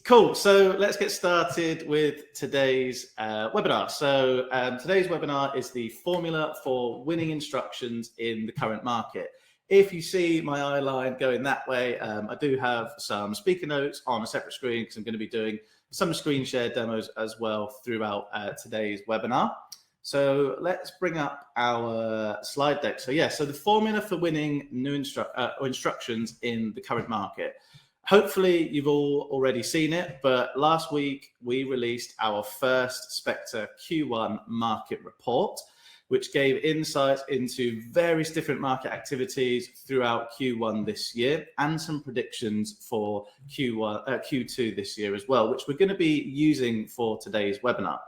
Cool. So let's get started with today's webinar. So today's webinar is the formula for winning instructions in the current market. If you see my eye line going that way, I do have some speaker notes on a separate screen because I'm going to be doing some screen share demos as well throughout today's webinar. So let's bring up our slide deck. So so the formula for winning new instructions in the current market. Hopefully you've all already seen it, but last week we released our first Spectre Q1 Market Report, which gave insights into various different market activities throughout Q1 this year and some predictions for Q2 this year as well, which we're going to be using for today's webinar.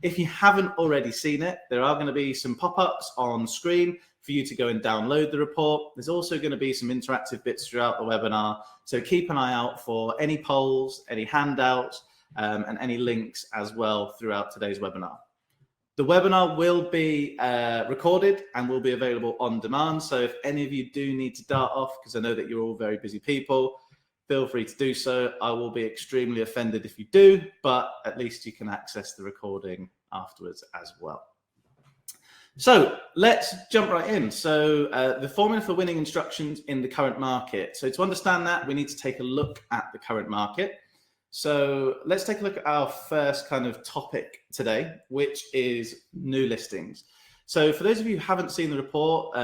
If you haven't already seen it, there are going to be some pop-ups on screen for you to go and download the report. There's also going to be some interactive bits throughout the webinar. So keep an eye out for any polls, any handouts, and any links as well throughout today's webinar. The webinar will be recorded and will be available on demand. So if any of you do need to dart off, because I know that you're all very busy people, feel free to do so. I will be extremely offended if you do, but at least you can access the recording afterwards as well. So let's jump right in. So the formula for winning instructions in the current market. So to understand that, we need to take a look at the current market. So let's take a look at our first kind of topic today, which is new listings. So for those of you who haven't seen the report,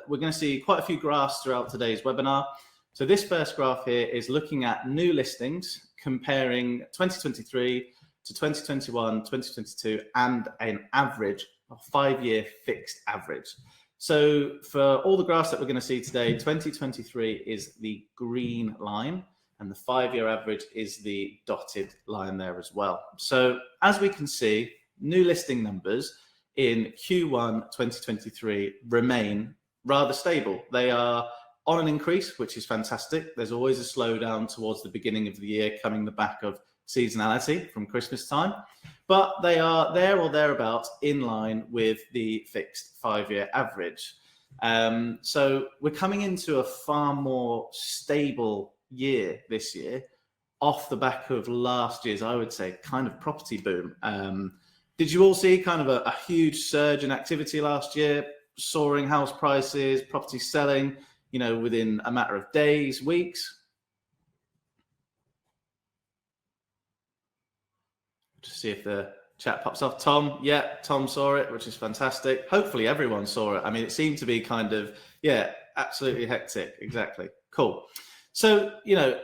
we're going to see quite a few graphs throughout today's webinar. So this first graph here is looking at new listings, comparing 2023 to 2021, 2022, and an average, a 5-year fixed average. So for all the graphs that we're going to see today, 2023 is the green line, and the 5-year average is the dotted line there as well. So as we can see, new listing numbers in Q1 2023 remain rather stable. They are on an increase, which is fantastic. There's always a slowdown towards the beginning of the year coming the back of seasonality from Christmas time, but they are there or thereabouts in line with the fixed 5-year average. So we're coming into a far more stable year this year off the back of last year's, I would say, kind of property boom. Did you all see kind of a huge surge in activity last year, soaring house prices, property selling, you know, within a matter of days, weeks? Just see if the chat pops off. Tom, yeah, Tom saw it, which is fantastic. Hopefully everyone saw it. I mean, it seemed to be kind of, absolutely hectic. Exactly. Cool. So, you know,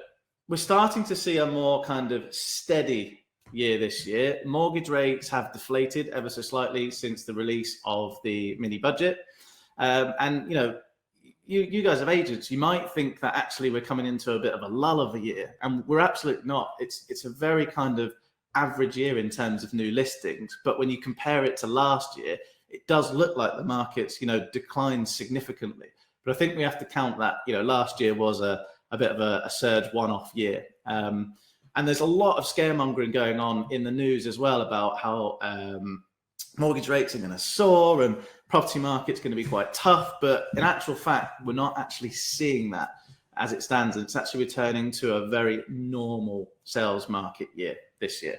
we're starting to see a more kind of steady year this year. Mortgage rates have deflated ever so slightly since the release of the mini budget. And, you know, you guys have agents, you might think that actually we're coming into a bit of a lull of a year, and we're absolutely not. It's a very kind of average year in terms of new listings, but when you compare it to last year, it does look like the market's, you know, declined significantly. But I think we have to count that, you know, last year was a bit of a surge one-off year. And there's a lot of scaremongering going on in the news as well about how mortgage rates are going to soar and property market's going to be quite tough. But in actual fact, we're not actually seeing that as it stands. And it's actually returning to a very normal sales market year this year.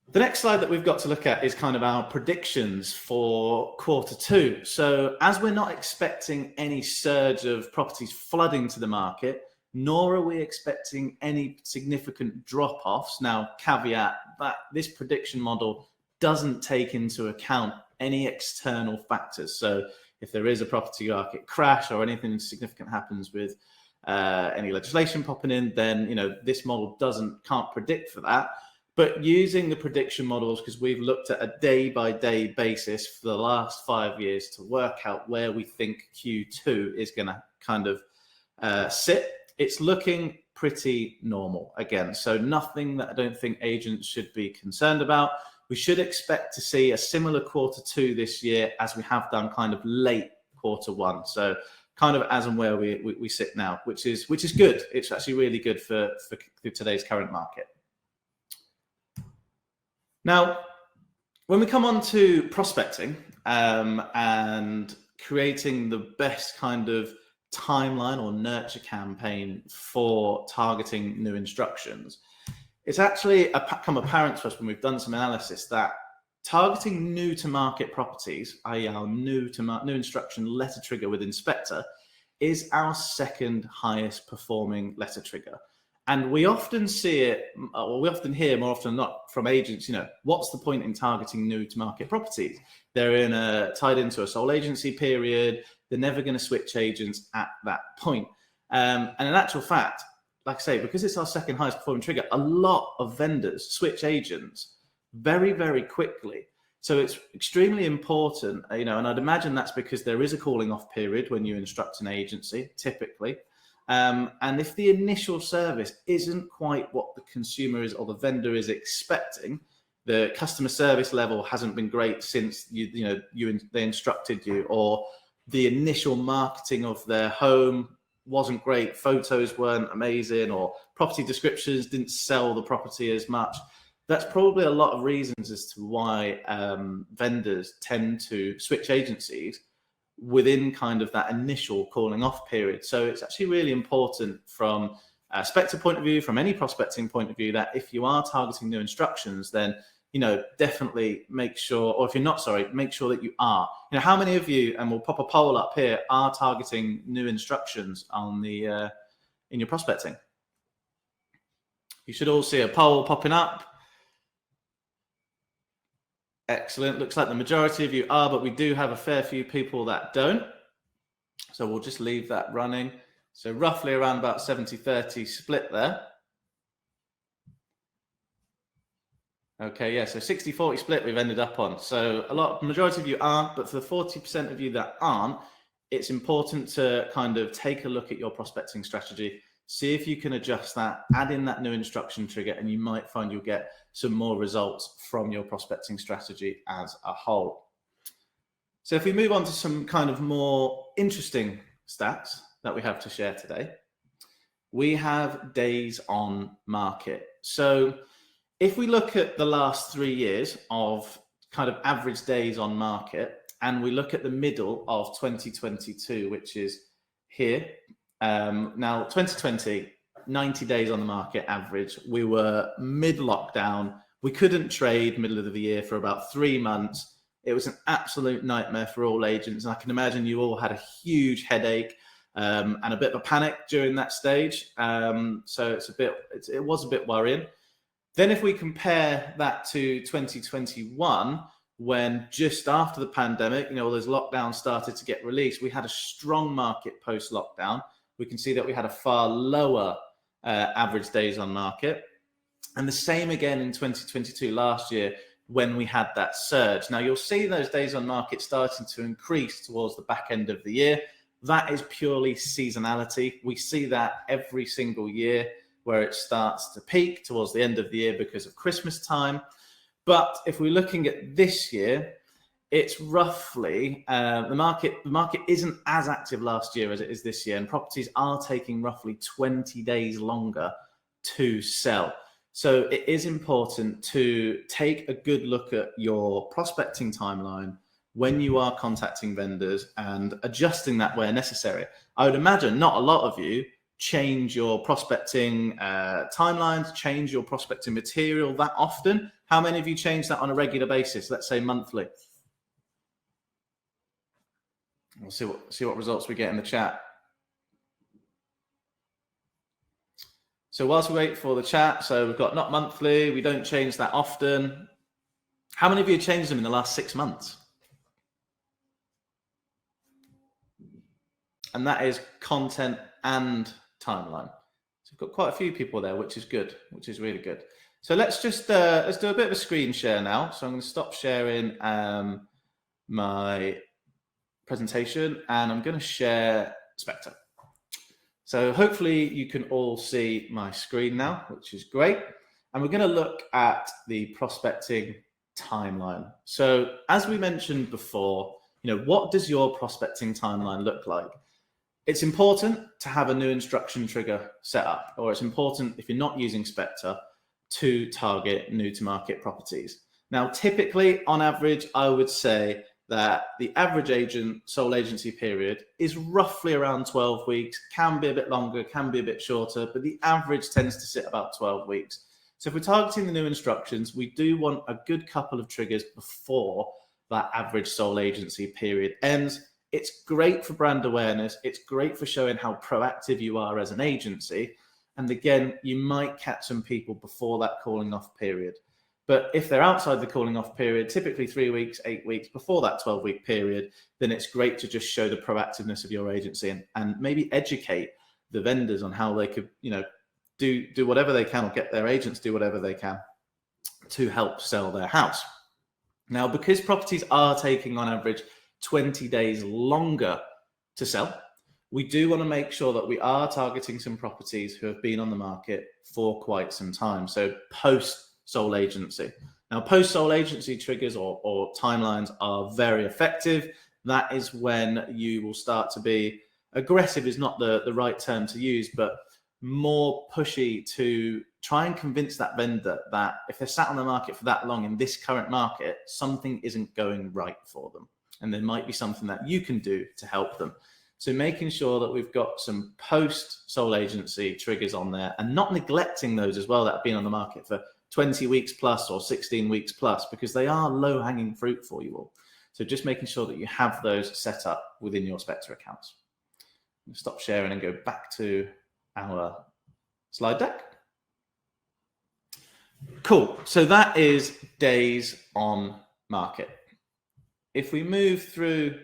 The next slide that we've got to look at is kind of our predictions for Q2. So as we're not expecting any surge of properties flooding to the market, nor are we expecting any significant drop-offs. Now, caveat that this prediction model doesn't take into account any external factors. So if there is a property market crash or anything significant happens with any legislation popping in, then, you know, this model can't predict for that. But using the prediction models, because we've looked at a day-by-day basis for the last 5 years to work out where we think Q2 is going to kind of sit, it's looking pretty normal again. So nothing that I don't think agents should be concerned about. We should expect to see a similar Q2 this year as we have done kind of late Q1. So kind of as and where we sit now, which is good. It's actually really good for today's current market. Now, when we come on to prospecting and creating the best kind of timeline or nurture campaign for targeting new instructions, it's actually become apparent to us when we've done some analysis that targeting new to market properties, i.e. our new instruction letter trigger within Spectre, is our second highest performing letter trigger. And we often see it, or we often hear more often than not from agents, what's the point in targeting new to market properties? They're tied into a sole agency period. They're never going to switch agents at that point. And in actual fact, like I say, because it's our second highest performing trigger, a lot of vendors switch agents very, very quickly. So it's extremely important, and I'd imagine that's because there is a calling off period when you instruct an agency, typically. And if the initial service isn't quite what the consumer is or the vendor is expecting, the customer service level hasn't been great since they instructed you, or the initial marketing of their home wasn't great, photos weren't amazing, or property descriptions didn't sell the property as much. That's probably a lot of reasons as to why vendors tend to switch agencies within kind of that initial calling off period. So it's actually really important from a Spectre point of view, from any prospecting point of view, that if you are targeting new instructions, then definitely make sure, or if you're not, make sure that you are. How many of you, and we'll pop a poll up here, are targeting new instructions on the in your prospecting? You should all see a poll popping up. Excellent. Looks like the majority of you are, but we do have a fair few people that don't. So we'll just leave that running. So roughly around about 70-30 split there. Okay, yeah, so 60-40 split we've ended up on. So majority of you aren't, but for the 40% of you that aren't, it's important to kind of take a look at your prospecting strategy, see if you can adjust that, add in that new instruction trigger, and you might find you'll get some more results from your prospecting strategy as a whole. So if we move on to some kind of more interesting stats that we have to share today, we have days on market. So if we look at the last 3 years of kind of average days on market, and we look at the middle of 2022, which is here, now 2020, 90 days on the market average. We were mid-lockdown. We couldn't trade middle of the year for about 3 months. It was an absolute nightmare for all agents. And I can imagine you all had a huge headache and a bit of a panic during that stage. So it was a bit worrying. Then if we compare that to 2021, when just after the pandemic, those lockdowns started to get released, we had a strong market post-lockdown. We can see that we had a far lower average days on market. And the same again in 2022, last year, when we had that surge. Now you'll see those days on market starting to increase towards the back end of the year. That is purely seasonality. We see that every single year, where it starts to peak towards the end of the year because of Christmas time. But if we're looking at this year, it's roughly, the market isn't as active last year as it is this year, and properties are taking roughly 20 days longer to sell. So it is important to take a good look at your prospecting timeline when you are contacting vendors and adjusting that where necessary. I would imagine not a lot of you change your prospecting timelines, change your prospecting material that often. How many of you change that on a regular basis, let's say monthly? We'll see what results we get in the chat. So whilst we wait for the chat, so we've got not monthly, we don't change that often. How many of you changed them in the last 6 months? And that is content and timeline. So we've got quite a few people there, which is good, which is really good. So let's just let's do a bit of a screen share now. So I'm going to stop sharing my presentation, and I'm going to share Spectre. So hopefully you can all see my screen now, which is great. And we're going to look at the prospecting timeline. So as we mentioned before, what does your prospecting timeline look like? It's important to have a new instruction trigger set up, or it's important, if you're not using Spectre, to target new to market properties. Now, typically on average, I would say that the average sole agency period is roughly around 12 weeks, can be a bit longer, can be a bit shorter, but the average tends to sit about 12 weeks. So if we're targeting the new instructions, we do want a good couple of triggers before that average sole agency period ends. It's great for brand awareness. It's great for showing how proactive you are as an agency. And again, you might catch some people before that calling off period. But if they're outside the calling off period, typically 3 weeks, 8 weeks before that 12-week period, then it's great to just show the proactiveness of your agency and maybe educate the vendors on how they could, do whatever they can, or get their agents do whatever they can to help sell their house. Now, because properties are taking on average 20 days longer to sell, we do want to make sure that we are targeting some properties who have been on the market for quite some time. So post sole agency. Now, post sole agency triggers or timelines are very effective. That is when you will start to be aggressive, is not the right term to use, but more pushy to try and convince that vendor that if they're sat on the market for that long in this current market, something isn't going right for them. And there might be something that you can do to help them. So making sure that we've got some post sole agency triggers on there, and not neglecting those as well that have been on the market for 20 weeks plus or 16 weeks plus, because they are low hanging fruit for you all. So just making sure that you have those set up within your Spectre accounts. Stop sharing and go back to our slide deck. Cool. So that is days on market. If we move through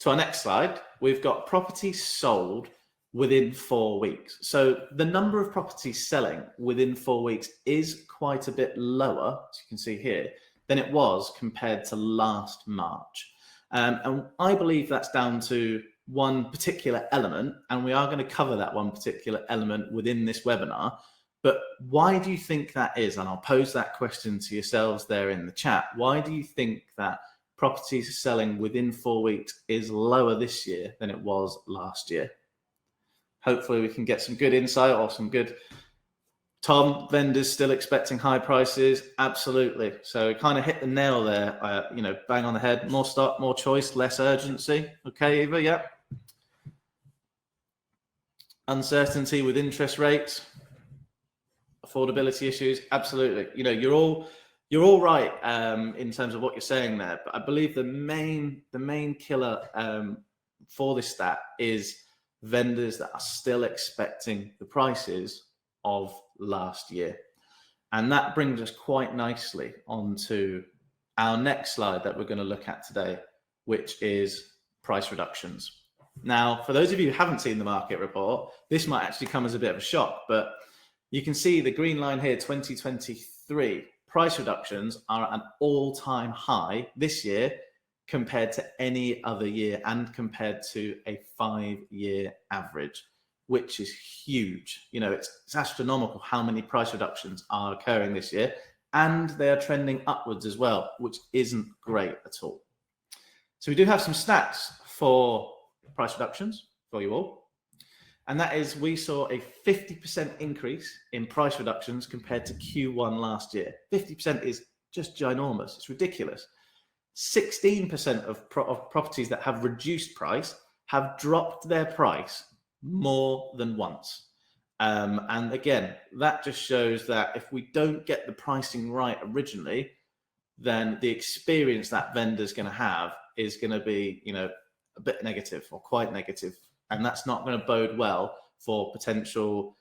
to our next slide, we've got properties sold within 4 weeks. So the number of properties selling within 4 weeks is quite a bit lower, as you can see here, than it was compared to last March. And I believe that's down to one particular element, and we are going to cover that one particular element within this webinar. But why do you think that is? And I'll pose that question to yourselves there in the chat. Why do you think that properties selling within 4 weeks is lower this year than it was last year? Hopefully we can get some good insight or some good... Tom, vendors still expecting high prices? Absolutely. So kind of hit the nail there, bang on the head. More stock, more choice, less urgency. Okay, Eva, yeah. Uncertainty with interest rates, affordability issues. Absolutely. You're all right in terms of what you're saying there. But I believe the main killer for this stat is vendors that are still expecting the prices of last year. And that brings us quite nicely onto our next slide that we're going to look at today, which is price reductions. Now, for those of you who haven't seen the market report, this might actually come as a bit of a shock, but you can see the green line here, 2023. Price reductions are at an all-time high this year compared to any other year and compared to a 5-year average, which is huge. It's astronomical how many price reductions are occurring this year, and they are trending upwards as well, which isn't great at all. So we do have some stats for price reductions for you all. And that is, we saw a 50% increase in price reductions compared to Q1 last year. 50% is just ginormous. It's ridiculous. 16% of properties that have reduced price have dropped their price more than once. And again, that just shows that if we don't get the pricing right originally, then the experience that vendor's going to have is going to be, a bit negative or quite negative. And that's not going to bode well for potential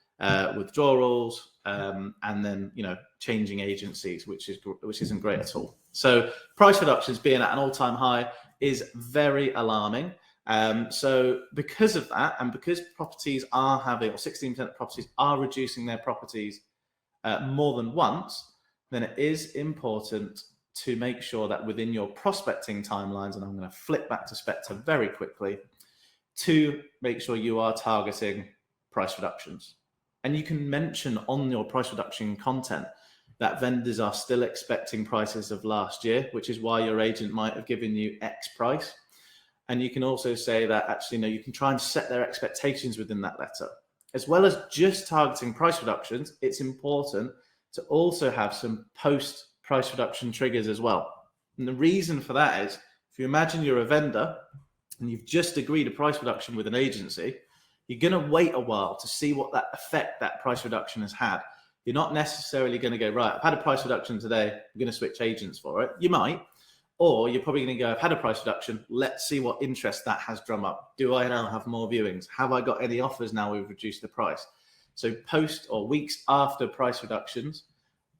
withdrawals and then, changing agencies, which isn't great at all. So price reductions being at an all-time high is very alarming. So because of that, and because properties are having, or 16% of properties are reducing their properties more than once, then it is important to make sure that within your prospecting timelines, and I'm going to flip back to Spectre very quickly, to make sure you are targeting price reductions. And you can mention on your price reduction content that vendors are still expecting prices of last year, which is why your agent might have given you X price. And you can also say that actually, you can try and set their expectations within that letter. As well as just targeting price reductions, it's important to also have some post-price reduction triggers as well. And the reason for that is, If you imagine you're a vendor and you've just agreed a price reduction with an agency, you're going to wait a while to see what that effect that price reduction has had. You're not necessarily going to go, right, I've had a price reduction today, I'm going to switch agents for it. You might, or you're probably going to go, I've had a price reduction, let's see what interest that has drum up. Do I now have more viewings? Have I got any offers now we've reduced the price? So post or weeks after price reductions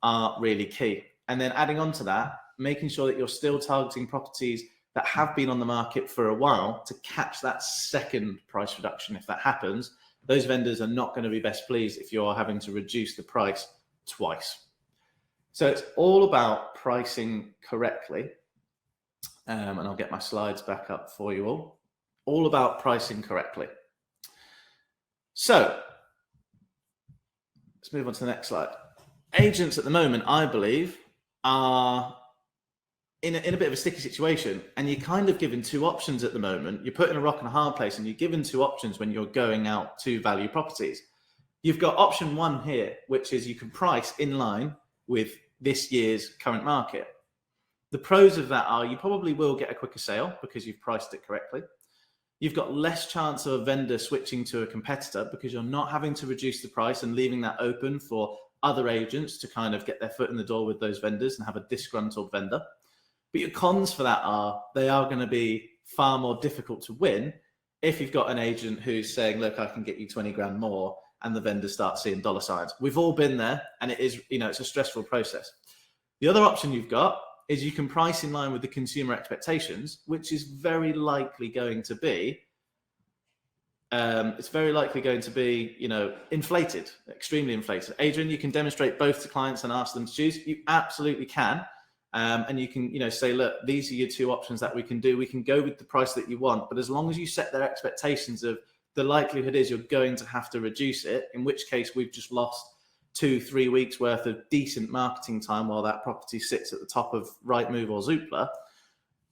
are really key. And then adding on to that, making sure that you're still targeting properties that have been on the market for a while to catch that second price reduction. If that happens, those vendors are not going to be best pleased if you're having to reduce the price twice. So it's all about pricing correctly. And I'll get my slides back up for you all about pricing correctly. So let's move on to the next slide. Agents at the moment, I believe, are in a bit of a sticky situation, and you're kind of given two options at the moment. You're put in a rock and a hard place, and you're given two options when you're going out to value properties. You've got option one here, which is you can price in line with this year's current market. The pros of that are you probably will get a quicker sale because you've priced it correctly. You've got less chance of a vendor switching to a competitor because you're not having to reduce the price and leaving that open for other agents to kind of get their foot in the door with those vendors and have a disgruntled vendor. But your cons for that are they are going to be far more difficult to win if you've got an agent who's saying, look, I can get you 20 grand more, and the vendor starts seeing dollar signs. We've all been there, and it is, it's a stressful process. The other option you've got is you can price in line with the consumer expectations, which is very likely going to be, inflated, extremely inflated. Adrian, you can demonstrate both to clients and ask them to choose. You absolutely can. And you can, say, look, these are your two options that we can do. We can go with the price that you want, but as long as you set their expectations of the likelihood is you're going to have to reduce it, in which case we've just lost 2-3 weeks worth of decent marketing time while that property sits at the top of Rightmove or Zoopla.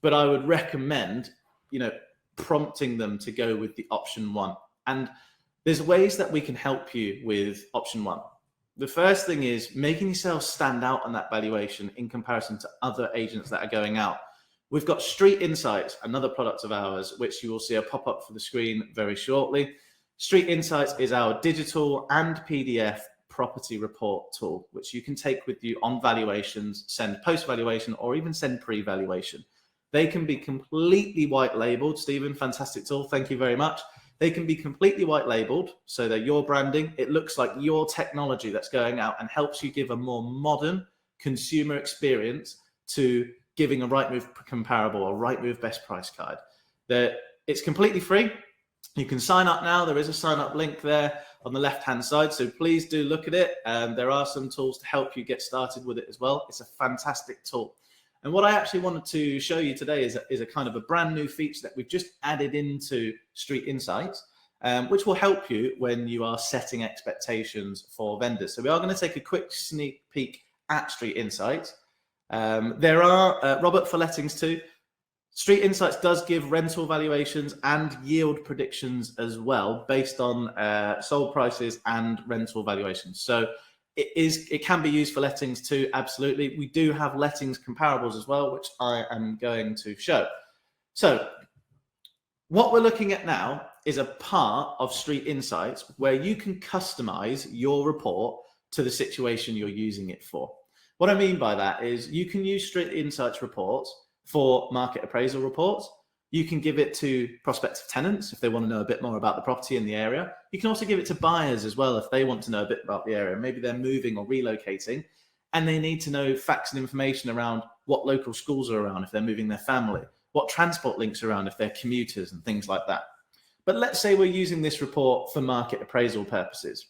But I would recommend, prompting them to go with the option one. And there's ways that we can help you with option one. The first thing is making yourself stand out on that valuation in comparison to other agents that are going out. We've got Street Insights, another product of ours, which you will see a pop up for the screen very shortly. Street Insights is our digital and PDF property report tool, which you can take with you on valuations, send post-valuation, or even send pre-valuation. They can be completely white labeled. Stephen, fantastic tool. Thank you very much. They can be completely white labeled, so they're your branding. It looks like your technology that's going out and helps you give a more modern consumer experience to giving a Rightmove comparable or Rightmove best price guide. It's completely free. You can sign up now. There is a sign up link there on the left-hand side, so please do look at it. There are some tools to help you get started with it as well. It's a fantastic tool. And what I actually wanted to show you today is a kind of a brand new feature that we've just added into Street Insights, which will help you when you are setting expectations for vendors. So we are going to take a quick sneak peek at Street Insights. There are, Robert, for lettings too. Street Insights does give rental valuations and yield predictions as well based on sold prices and rental valuations. So it can be used for lettings too, absolutely. We do have lettings comparables as well, which I am going to show. So what we're looking at now is a part of Street Insights where you can customize your report to the situation you're using it for. What I mean by that is you can use Street Insights reports for market appraisal reports. You can give it to prospective tenants if they want to know a bit more about the property in the area. You can also give it to buyers as well if they want to know a bit about the area. Maybe they're moving or relocating and they need to know facts and information around what local schools are around if they're moving their family, what transport links are around if they're commuters and things like that. But let's say we're using this report for market appraisal purposes.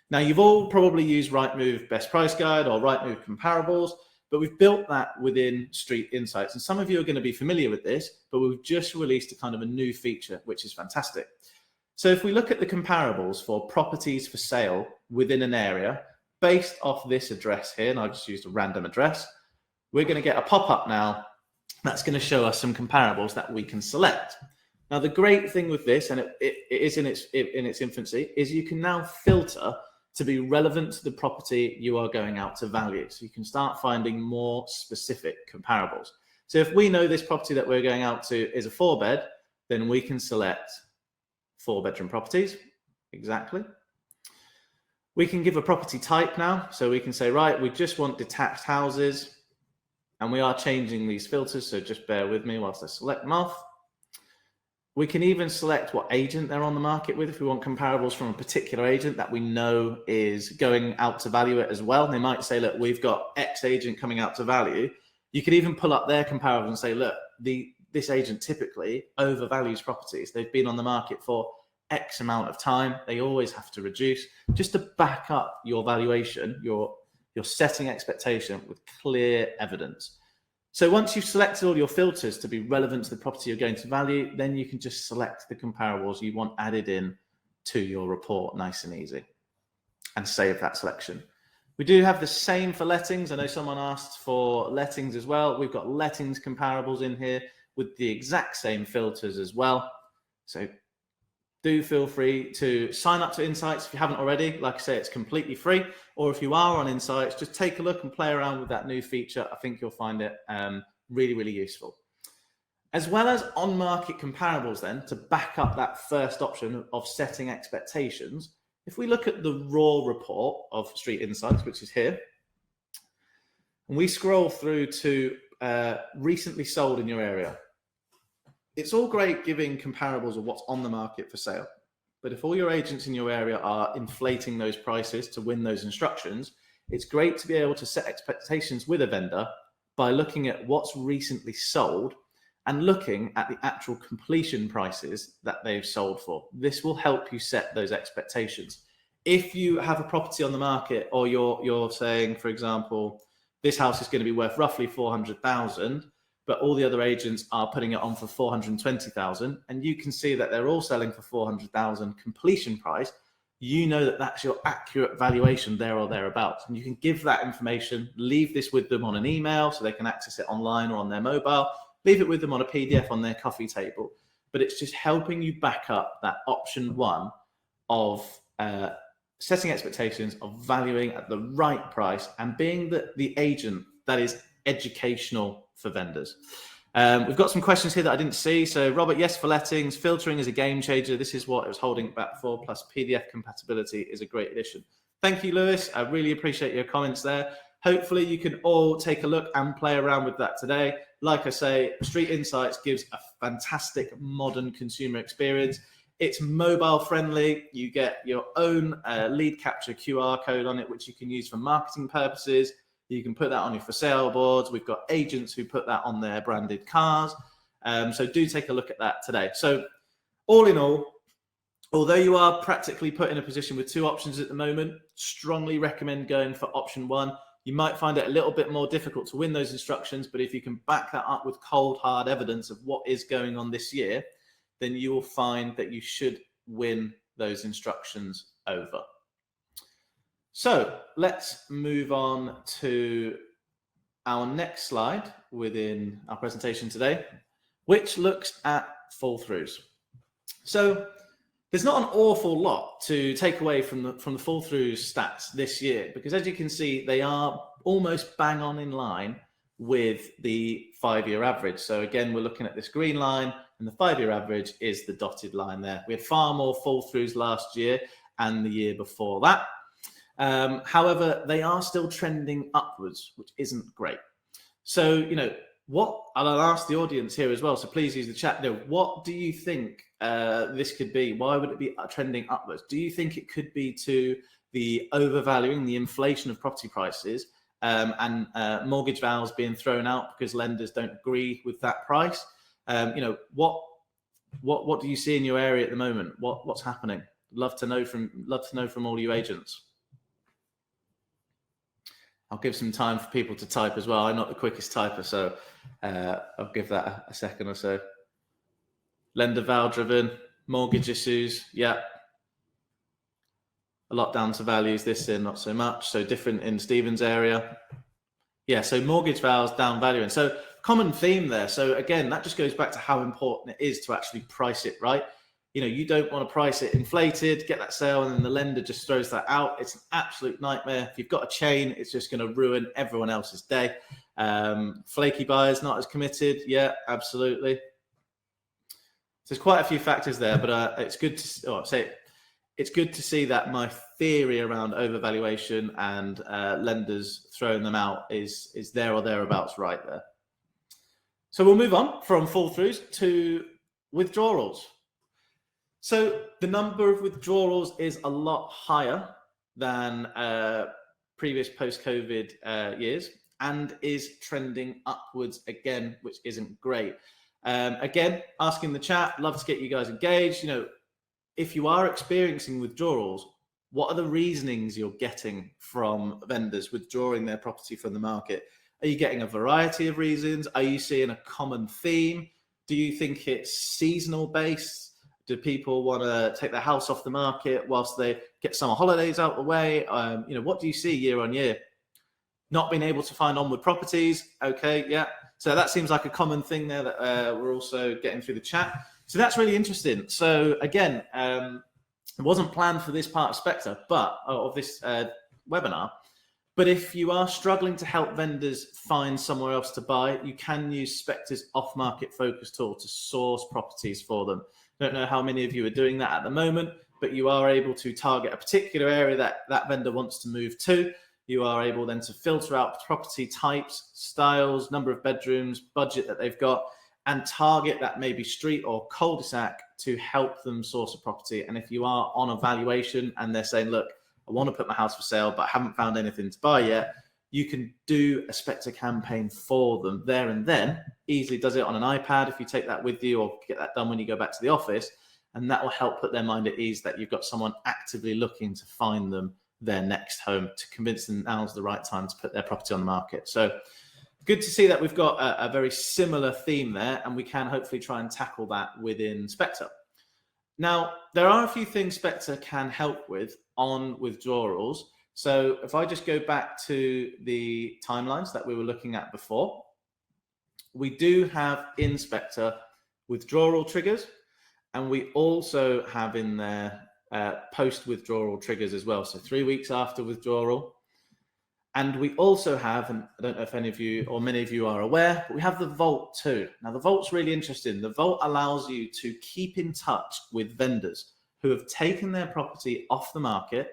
Now, you've all probably used Rightmove Best Price Guide or Rightmove Comparables, but we've built that within Street Insights. And some of you are going to be familiar with this, but we've just released a kind of a new feature, which is fantastic. So if we look at the comparables for properties for sale within an area, based off this address here, and I just used a random address, we're going to get a pop-up now that's going to show us some comparables that we can select. Now, the great thing with this, and it is in its infancy, is you can now filter to be relevant to the property you are going out to value. So you can start finding more specific comparables. So if we know this property that we're going out to is a 4-bed, then we can select 4-bedroom properties. Exactly. We can give a property type now. So we can say, right, we just want detached houses, and we are changing these filters. So just bear with me whilst I select them off. We can even select what agent they're on the market with. If we want comparables from a particular agent that we know is going out to value it as well. They might say, look, we've got X agent coming out to value. You could even pull up their comparables and say, look, this agent typically overvalues properties. They've been on the market for X amount of time. They always have to reduce, just to back up your valuation. You're setting expectation with clear evidence. So once you've selected all your filters to be relevant to the property you're going to value, then you can just select the comparables you want added in to your report, nice and easy, and save that selection. We do have the same for lettings. I know someone asked for lettings as well. We've got lettings comparables in here with the exact same filters as well. So do feel free to sign up to Insights if you haven't already. Like I say, it's completely free. Or if you are on Insights, just take a look and play around with that new feature. I think you'll find it really, really useful. As well as on-market comparables then, to back up that first option of setting expectations, if we look at the raw report of Street Insights, which is here, and we scroll through to recently sold in your area, it's all great giving comparables of what's on the market for sale. But if all your agents in your area are inflating those prices to win those instructions, it's great to be able to set expectations with a vendor by looking at what's recently sold and looking at the actual completion prices that they've sold for. This will help you set those expectations. If you have a property on the market, or you're saying, for example, this house is going to be worth roughly 400,000, but all the other agents are putting it on for 420,000, and you can see that they're all selling for 400,000 completion price, you know that that's your accurate valuation there or thereabouts. And you can give that information, leave this with them on an email so they can access it online or on their mobile, leave it with them on a PDF on their coffee table. But it's just helping you back up that option one of setting expectations, of valuing at the right price, and being the agent that is educational for vendors. We've got some questions here that I didn't see. So Robert, yes for lettings. Filtering is a game changer. This is what it was holding it back for. Plus PDF compatibility is a great addition. Thank you, Lewis. I really appreciate your comments there. Hopefully you can all take a look and play around with that today. Like I say, Street Insights gives a fantastic modern consumer experience. It's mobile friendly. You get your own lead capture QR code on it, which you can use for marketing purposes. You can put that on your for sale boards. We've got agents who put that on their branded cars. So do take a look at that today. So all in all, although you are practically put in a position with two options at the moment, strongly recommend going for option one. You might find it a little bit more difficult to win those instructions, but if you can back that up with cold, hard evidence of what is going on this year, then you will find that you should win those instructions over. So let's move on to our next slide within our presentation today, which looks at fall throughs. So there's not an awful lot to take away from the fall through stats this year, because as you can see, they are almost bang on in line with the 5-year average. So again, we're looking at this green line, and the 5-year average is the dotted line there. We had far more fall throughs last year and the year before that. However, they are still trending upwards, which isn't great. So, what, and I'll ask the audience here as well, so please use the chat. What do you think this could be? Why would it be trending upwards? Do you think it could be to the overvaluing, the inflation of property prices, and mortgage vows being thrown out because lenders don't agree with that price? What do you see in your area at the moment? What's happening? Love to know from all you agents. I'll give some time for people to type as well. I'm not the quickest typer, so I'll give that a second or so. Lender vow driven, mortgage issues, yeah. A lot down to values, this in not so much. So different in Stephen's area. Yeah, so mortgage vows down valuing. So common theme there. So again, that just goes back to how important it is to actually price it right. you don't want to price it inflated, get that sale, and then the lender just throws that out. It's an absolute nightmare. If you've got a chain, it's just going to ruin everyone else's day. Flaky buyers, not as committed. Yeah, absolutely. So there's quite a few factors there, but it's good to it's good to see that my theory around overvaluation and lenders throwing them out is there or thereabouts right there. So we'll move on from fall throughs to withdrawals. So the number of withdrawals is a lot higher than previous post-COVID years and is trending upwards again, which isn't great. Again, asking the chat, love to get you guys engaged. If you are experiencing withdrawals, what are the reasonings you're getting from vendors withdrawing their property from the market? Are you getting a variety of reasons? Are you seeing a common theme? Do you think it's seasonal based? Do people want to take their house off the market whilst they get summer holidays out the way? What do you see year on year? Not being able to find onward properties. Okay, yeah. So that seems like a common thing there that we're also getting through the chat. So that's really interesting. So again, it wasn't planned for this part of Spectre, of this webinar. But if you are struggling to help vendors find somewhere else to buy, you can use Spectre's off-market focus tool to source properties for them. Don't know how many of you are doing that at the moment, but you are able to target a particular area that vendor wants to move to. You are able then to filter out property types, styles, number of bedrooms, budget that they've got, and target that maybe street or cul-de-sac to help them source a property. And if you are on a valuation and they're saying, look, I want to put my house for sale, but I haven't found anything to buy yet, you can do a Spectre campaign for them there and then. Easily does it on an iPad if you take that with you, or get that done when you go back to the office. And that will help put their mind at ease that you've got someone actively looking to find them their next home, to convince them now's the right time to put their property on the market. So good to see that we've got a very similar theme there, and we can hopefully try and tackle that within Spectre. Now, there are a few things Spectre can help with on withdrawals. So if I just go back to the timelines that we were looking at before, we do have in Spectre withdrawal triggers, and we also have in there post-withdrawal triggers as well. So 3 weeks after withdrawal. And we also have, and I don't know if any of you or many of you are aware, but we have the Vault too. Now the Vault's really interesting. The Vault allows you to keep in touch with vendors who have taken their property off the market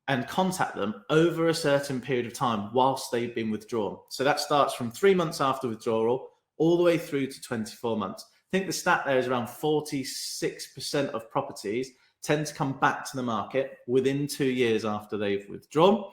and contact them over a certain period of time whilst they've been withdrawn. So that starts from 3 months after withdrawal all the way through to 24 months. I think the stat there is around 46% of properties tend to come back to the market within 2 years after they've withdrawn.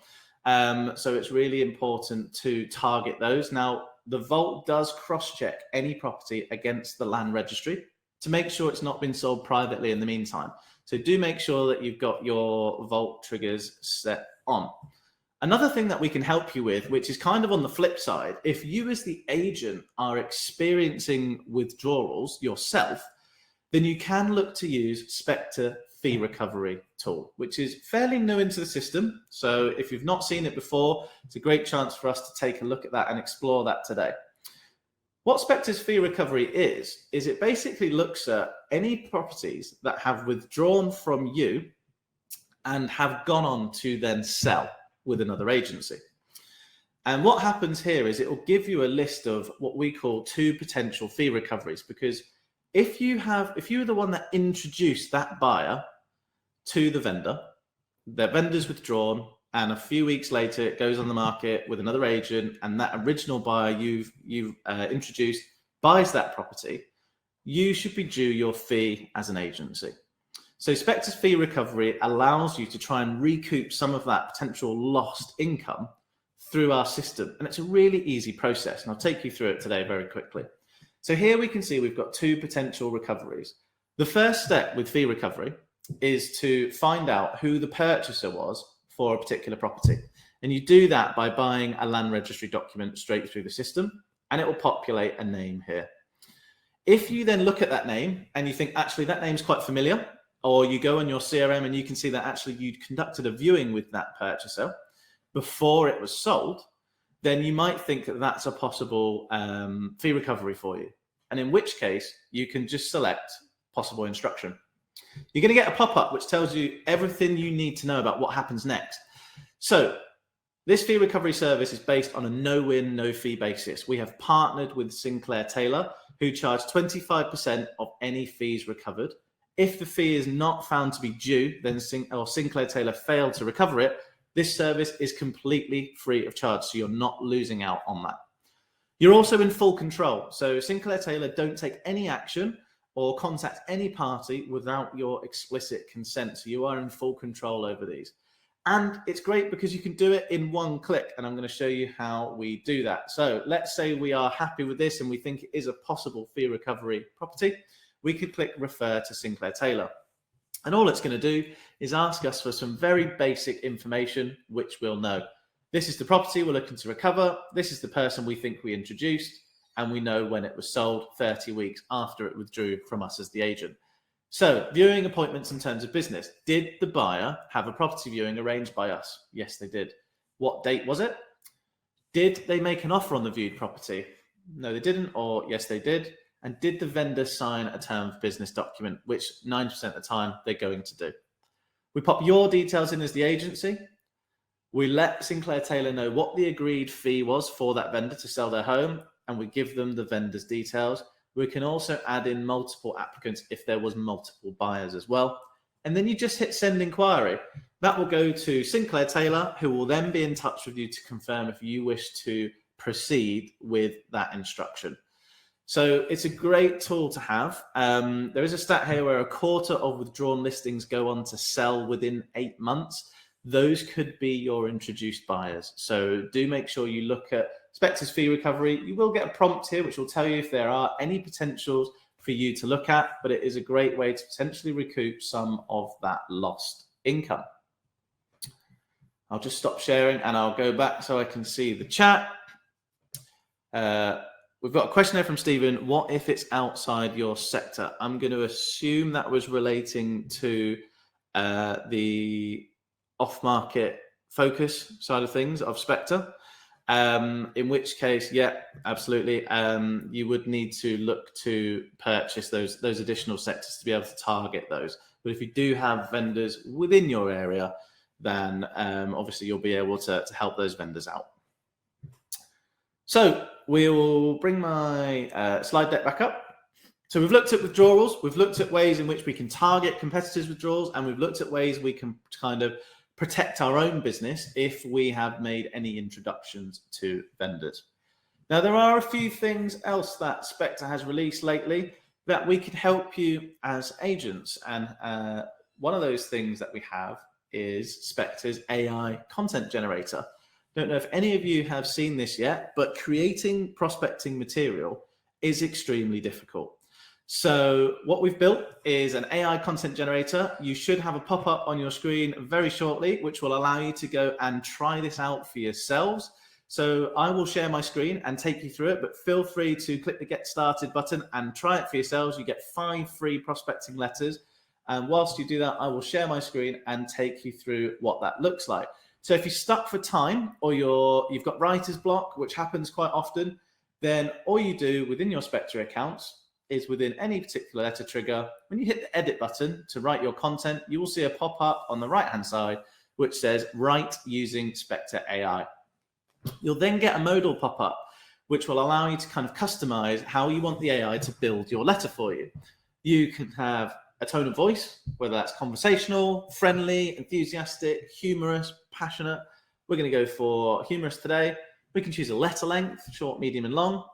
So it's really important to target those. Now, the Vault does cross-check any property against the land registry to make sure it's not been sold privately in the meantime. So do make sure that you've got your Vault triggers set on. Another thing that we can help you with, which is kind of on the flip side, if you as the agent are experiencing withdrawals yourself, then you can look to use Spectre fee recovery tool, which is fairly new into the system. So if you've not seen it before, it's a great chance for us to take a look at that and explore that today. What Spectre's fee recovery is it basically looks at any properties that have withdrawn from you and have gone on to then sell with another agency. And what happens here is it will give you a list of what we call 2 potential fee recoveries, because if you're the one that introduced that buyer to the vendor's withdrawn, and a few weeks later it goes on the market with another agent, and that original buyer you've introduced buys that property, you should be due your fee as an agency. So Spectre's fee recovery allows you to try and recoup some of that potential lost income through our system. And it's a really easy process. And I'll take you through it today very quickly. So here we can see we've got 2 potential recoveries. The first step with fee recovery is to find out who the purchaser was for a particular property. And you do that by buying a land registry document straight through the system, and it will populate a name here. If you then look at that name and you think, actually, that name's quite familiar, or you go on your CRM and you can see that actually you'd conducted a viewing with that purchaser before it was sold, then you might think that that's a possible fee recovery for you. And in which case, you can just select possible instruction. You're going to get a pop-up which tells you everything you need to know about what happens next. So this fee recovery service is based on a no-win, no-fee basis. We have partnered with Sinclair Taylor, who charge 25% of any fees recovered. If the fee is not found to be due, then Sinclair Taylor failed to recover it, this service is completely free of charge, so you're not losing out on that. You're also in full control. So Sinclair Taylor don't take any action or contact any party without your explicit consent. So you are in full control over these. And it's great because you can do it in one click. And I'm going to show you how we do that. So let's say we are happy with this and we think it is a possible fee recovery property. We could click refer to Sinclair Taylor. And all it's going to do is ask us for some very basic information, which we'll know. This is the property we're looking to recover. This is the person we think we introduced. And we know when it was sold 30 weeks after it withdrew from us as the agent. So viewing appointments and terms of business. Did the buyer have a property viewing arranged by us? Yes, they did. What date was it? Did they make an offer on the viewed property? No, they didn't, or yes, they did. And did the vendor sign a term of business document, which 90% of the time they're going to do. We pop your details in as the agency. We let Sinclair Taylor know what the agreed fee was for that vendor to sell their home, and we give them the vendor's details. We can also add in multiple applicants if there was multiple buyers as well. And then you just hit send inquiry. That will go to Sinclair Taylor, who will then be in touch with you to confirm if you wish to proceed with that instruction. So it's a great tool to have. There is a stat here where a quarter of withdrawn listings go on to sell within 8 months. Those could be your introduced buyers. So do make sure you look at Spectre's fee recovery. You will get a prompt here, which will tell you if there are any potentials for you to look at, but it is a great way to potentially recoup some of that lost income. I'll just stop sharing and I'll go back so I can see the chat. We've got a question here from Stephen. What if it's outside your sector? I'm going to assume that was relating to the off-market focus side of things of Spectre. In which case, yeah, absolutely. You would need to look to purchase those additional sectors to be able to target those. But if you do have vendors within your area, then obviously you'll be able to help those vendors out. So we will bring my slide deck back up. So we've looked at withdrawals. We've looked at ways in which we can target competitors' withdrawals, and we've looked at ways we can kind of protect our own business if we have made any introductions to vendors. Now, there are a few things else that Spectre has released lately that we could help you as agents. And one of those things that we have is Spectre's AI content generator. Don't know if any of you have seen this yet, but creating prospecting material is extremely difficult. So what we've built is an AI content generator. You should have a pop-up on your screen very shortly, which will allow you to go and try this out for yourselves. So I will share my screen and take you through it, but feel free to click the Get Started button and try it for yourselves. You get 5 free prospecting letters. And whilst you do that, I will share my screen and take you through what that looks like. So if you're stuck for time or you've got writer's block, which happens quite often, then all you do within your Spectre accounts is within any particular letter trigger, when you hit the edit button to write your content, you will see a pop-up on the right-hand side, which says write using Spectre AI. You'll then get a modal pop-up, which will allow you to kind of customize how you want the AI to build your letter for you. You can have a tone of voice, whether that's conversational, friendly, enthusiastic, humorous, passionate. We're going to go for humorous today. We can choose a letter length, short, medium, and long.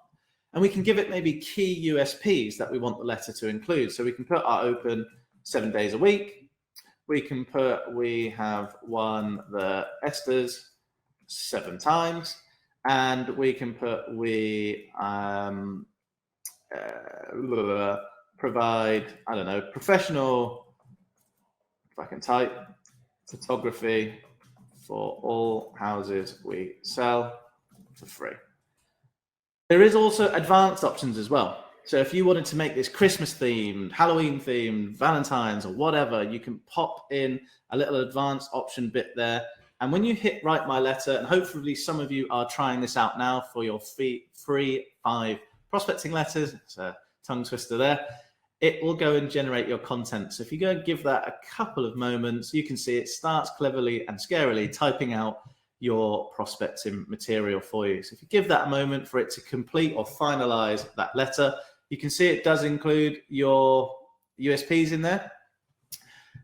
And we can give it maybe key USPs that we want the letter to include. So we can put our open 7 days a week. We can put, we have won the Esters 7 times. And we can put, we provide, I don't know, professional, if I can type, photography for all houses we sell for free. There is also advanced options as well. So if you wanted to make this Christmas themed, Halloween themed, Valentine's or whatever, you can pop in a little advanced option bit there. And when you hit write my letter, and hopefully some of you are trying this out now for your free 5 prospecting letters, it's a tongue twister there. it will go and generate your content. So if you go and give that a couple of moments, you can see it starts cleverly and scarily typing out your prospecting material for you. So if you give that a moment for it to complete or finalize that letter, you can see it does include your USPs in there.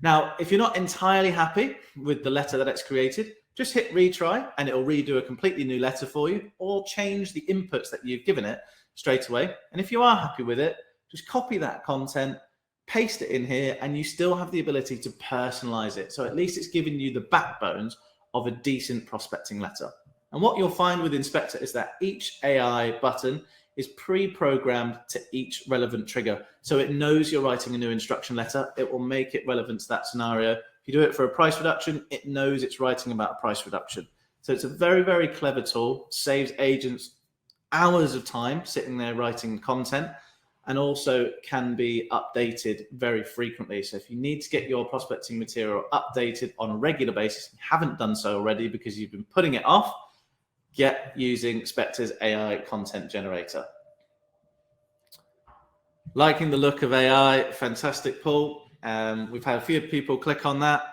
Now, if you're not entirely happy with the letter that it's created, just hit retry and it'll redo a completely new letter for you, or change the inputs that you've given it straight away. And if you are happy with it, just copy that content, paste it in here, and you still have the ability to personalize it. So at least it's giving you the backbones of a decent prospecting letter. And what you'll find with Spectre is that each AI button is pre-programmed to each relevant trigger. So it knows you're writing a new instruction letter. It will make it relevant to that scenario. If you do it for a price reduction, it knows it's writing about a price reduction. So it's a very, very clever tool, saves agents hours of time sitting there writing content, and also can be updated very frequently. So if you need to get your prospecting material updated on a regular basis, you haven't done so already because you've been putting it off, get using Spectre's AI content generator. Liking the look of AI, fantastic, Paul. We've had a few people click on that.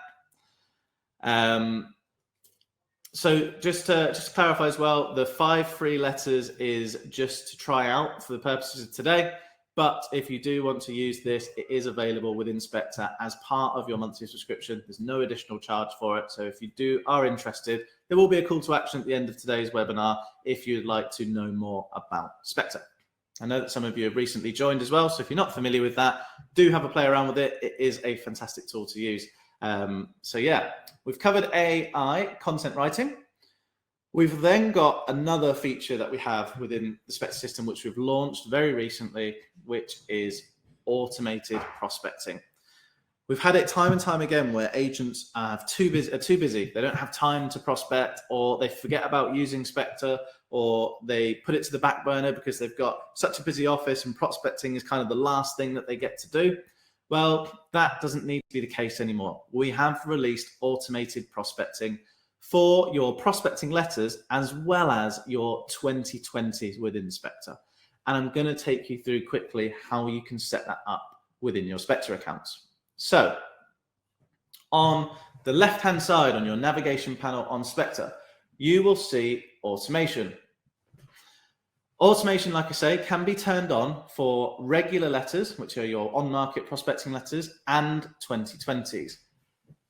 So just to clarify as well, the 5 free letters is just to try out for the purposes of today. But if you do want to use this, it is available within Spectre as part of your monthly subscription. There's no additional charge for it. So if you are interested, there will be a call to action at the end of today's webinar if you'd like to know more about Spectre. I know that some of you have recently joined as well. So if you're not familiar with that, do have a play around with it. It is a fantastic tool to use. So yeah, we've covered AI content writing. We've then got another feature that we have within the Spectre system, which we've launched very recently, which is automated prospecting. We've had it time and time again where agents are too busy. They don't have time to prospect, or they forget about using Spectre, or they put it to the back burner because they've got such a busy office and prospecting is kind of the last thing that they get to do. Well, that doesn't need to be the case anymore. We have released automated prospecting for your prospecting letters as well as your 2020s within Spectre. And I'm going to take you through quickly how you can set that up within your Spectre accounts. So on the left-hand side on your navigation panel on Spectre, you will see automation. Automation, like I say, can be turned on for regular letters, which are your on-market prospecting letters, and 2020s.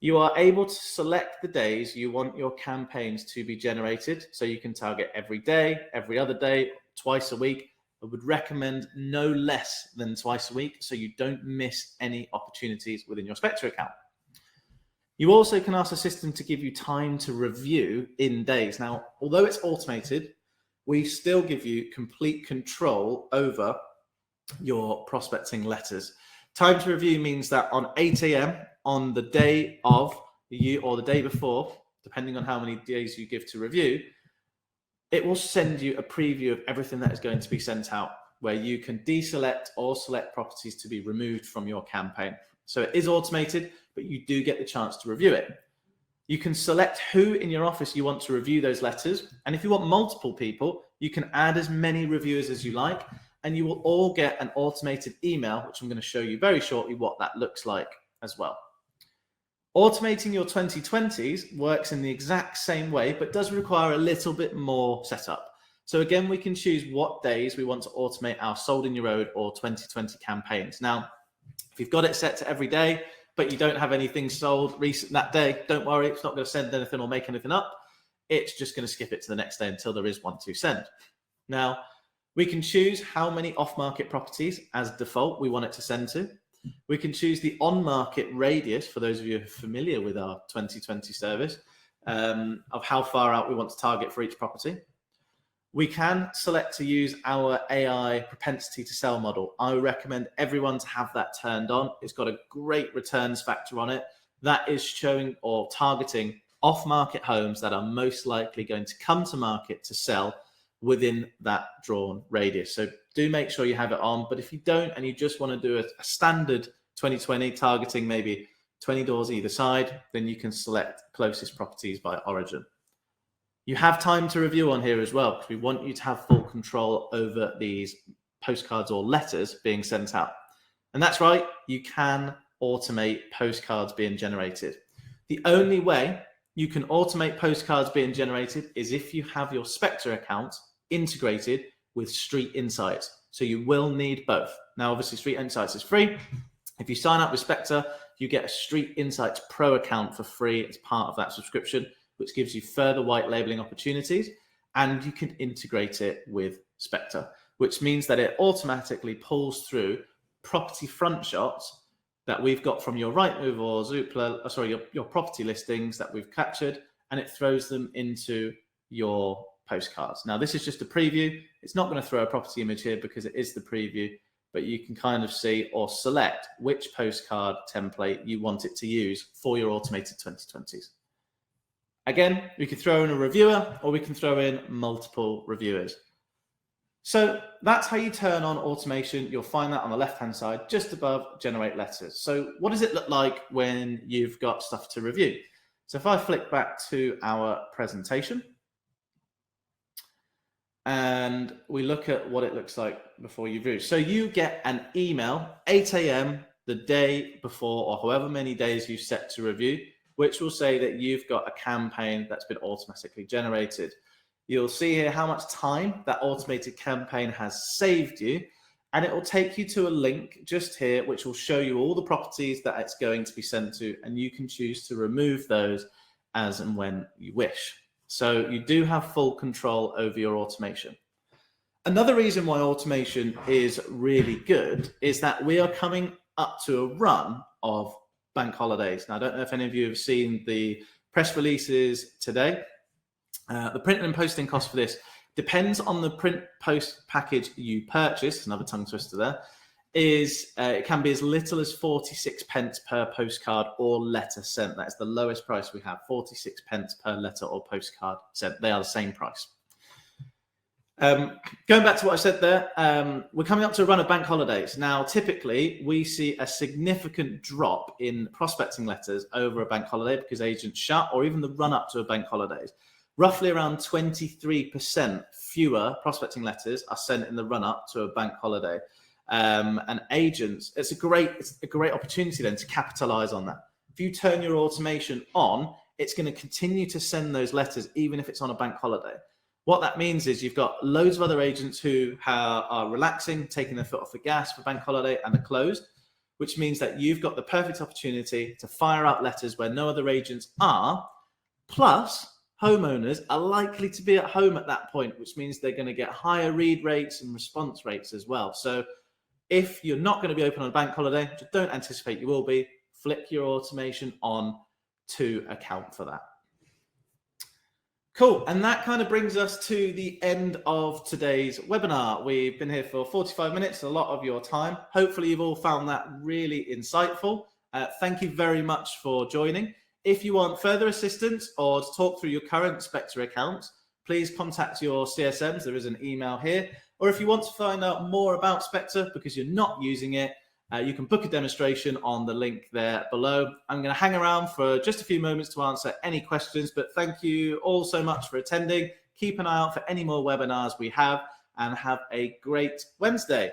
You are able to select the days you want your campaigns to be generated. So you can target every day, every other day, twice a week. I would recommend no less than twice a week so you don't miss any opportunities within your Spectre account. You also can ask the system to give you time to review in days. Now, although it's automated, we still give you complete control over your prospecting letters. Time to review means that on 8 a.m. on the day of or the day before, depending on how many days you give to review, it will send you a preview of everything that is going to be sent out, where you can deselect or select properties to be removed from your campaign. So it is automated, but you do get the chance to review it. You can select who in your office you want to review those letters. And if you want multiple people, you can add as many reviewers as you like, and you will all get an automated email, which I'm going to show you very shortly what that looks like as well. Automating your 2020s works in the exact same way, but does require a little bit more setup. So again, we can choose what days we want to automate our Sold in Your Road or 2020 campaigns. Now, if you've got it set to every day, but you don't have anything sold recent that day, don't worry, it's not going to send anything or make anything up. It's just going to skip it to the next day until there is one to send. Now, we can choose how many off-market properties as default we want it to send to. We can choose the on-market radius, for those of you who are familiar with our 2020 service, of how far out we want to target for each property. We can select to use our AI propensity to sell model. I recommend everyone to have that turned on. It's got a great returns factor on it. That is showing or targeting off-market homes that are most likely going to come to market to sell within that drawn radius. So do make sure you have it on. But if you don't and you just want to do a standard 2020 targeting maybe 20 doors either side, then you can select closest properties by origin. You have time to review on here as well, because we want you to have full control over these postcards or letters being sent out. And that's right, you can automate postcards being generated. The only way you can automate postcards being generated is if you have your Spectre account integrated with Street Insights. So you will need both. Now, obviously, Street Insights is free. If you sign up with Spectre, you get a Street Insights Pro account for free as part of that subscription, which gives you further white labeling opportunities, and you can integrate it with Spectre, which means that it automatically pulls through property front shots that we've got from your Rightmove or Zoopla, your property listings that we've captured, and it throws them into your postcards. Now, this is just a preview. It's not going to throw a property image here because it is the preview, but you can kind of see or select which postcard template you want it to use for your automated 2020s. Again, we could throw in a reviewer or we can throw in multiple reviewers. So that's how you turn on automation. You'll find that on the left-hand side, just above generate letters. So what does it look like when you've got stuff to review? So if I flick back to our presentation and we look at what it looks like before you review. So you get an email, 8 a.m. the day before, or however many days you set to review, which will say that you've got a campaign that's been automatically generated. You'll see here how much time that automated campaign has saved you, and it will take you to a link just here, which will show you all the properties that it's going to be sent to, and you can choose to remove those as and when you wish. So you do have full control over your automation. Another reason why automation is really good is that we are coming up to a run of bank holidays. Now, I don't know if any of you have seen the press releases today. The printing and posting cost for this depends on the print post package you purchase. Another tongue twister there. It can be as little as 46 pence per postcard or letter sent. That's the lowest price we have, 46 pence per letter or postcard sent. They are the same price. Going back to what I said there, we're coming up to a run of bank holidays. Now, typically, we see a significant drop in prospecting letters over a bank holiday because agents shut, or even the run up to a bank holidays. Roughly around 23% fewer prospecting letters are sent in the run up to a bank holiday. And agents, it's a great opportunity then to capitalize on that. If you turn your automation on, it's going to continue to send those letters even if it's on a bank holiday. What that means is you've got loads of other agents who are relaxing, taking their foot off the gas for bank holiday and are closed, which means that you've got the perfect opportunity to fire out letters where no other agents are. Plus, homeowners are likely to be at home at that point, which means they're going to get higher read rates and response rates as well. So if you're not going to be open on a bank holiday, which I don't anticipate you will be, flick your automation on to account for that. Cool. And that kind of brings us to the end of today's webinar. We've been here for 45 minutes, a lot of your time. Hopefully you've all found that really insightful. Thank you very much for joining. If you want further assistance or to talk through your current Spectre accounts, please contact your CSMs. There is an email here. Or if you want to find out more about Spectre because you're not using it, you can book a demonstration on the link there below. I'm going to hang around for just a few moments to answer any questions, but thank you all so much for attending. Keep an eye out for any more webinars we have, and have a great Wednesday.